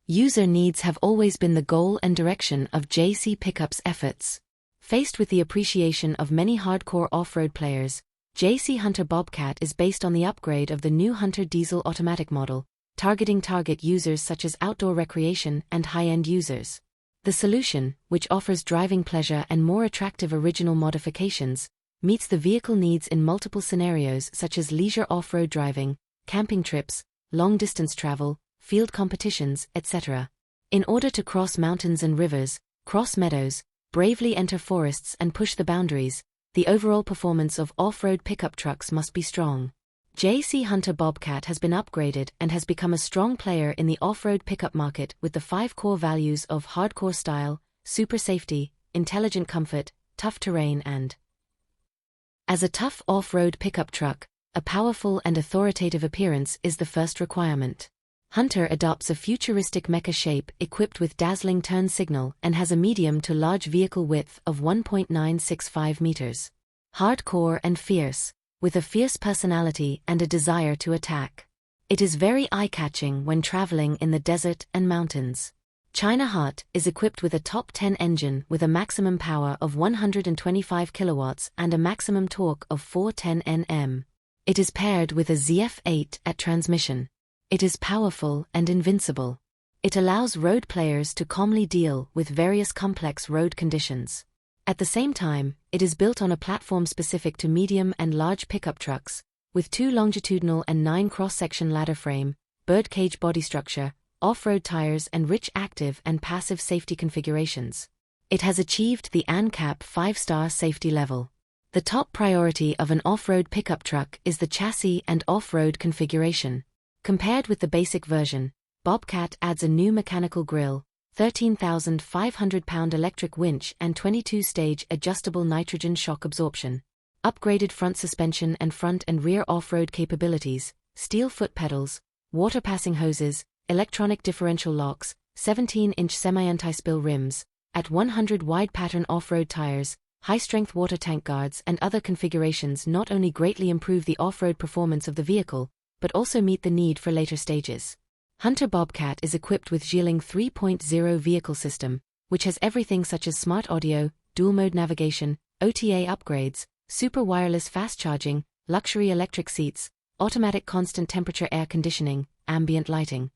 User needs have always been the goal and direction of JAC Pickup's efforts. Faced with the appreciation of many hardcore off-road players, JAC Hunter Bobcat is based on the upgrade of the new Hunter diesel automatic model, targeting target users such as outdoor recreation and high-end users. The solution, which offers driving pleasure and more attractive original modifications, meets the vehicle needs in multiple scenarios such as leisure off-road driving, camping trips, long-distance travel, field competitions, etc. In order to cross mountains and rivers, cross meadows, bravely enter forests and push the boundaries, the overall performance of off-road pickup trucks must be strong. JAC Hunter Bobcat has been upgraded and has become a strong player in the off-road pickup market with the 5 core values of hardcore style, super safety, intelligent comfort, tough terrain and as a tough off-road pickup truck, a powerful and authoritative appearance is the first requirement. Hunter adopts a futuristic mecha shape equipped with dazzling turn signal and has a medium to large vehicle width of 1.965 meters. Hardcore and fierce, with a fierce personality and a desire to attack. It is very eye-catching when traveling in the desert and mountains. China Hot is equipped with a top 10 engine with a maximum power of 125 kilowatts and a maximum torque of 410 Nm. It is paired with a ZF8 at transmission. It is powerful and invincible. It allows road players to calmly deal with various complex road conditions. At the same time, it is built on a platform specific to medium and large pickup trucks, with 2 longitudinal and 9 cross-section ladder frame, birdcage body structure, off-road tires and rich active and passive safety configurations. It has achieved the ANCAP 5-star safety level. The top priority of an off-road pickup truck is the chassis and off-road configuration. Compared with the basic version, Bobcat adds a new mechanical grille, 13,500-pound electric winch and 22-stage adjustable nitrogen shock absorption, upgraded front suspension and front and rear off-road capabilities, steel foot pedals, water-passing hoses, electronic differential locks, 17-inch semi-anti-spill rims, at 100 wide pattern off-road tires, high-strength water tank guards and other configurations not only greatly improve the off-road performance of the vehicle, but also meet the need for later stages. Hunter Bobcat is equipped with JAC 3.0 vehicle system, which has everything such as smart audio, dual-mode navigation, OTA upgrades, super wireless fast charging, luxury electric seats, automatic constant temperature air conditioning, ambient lighting.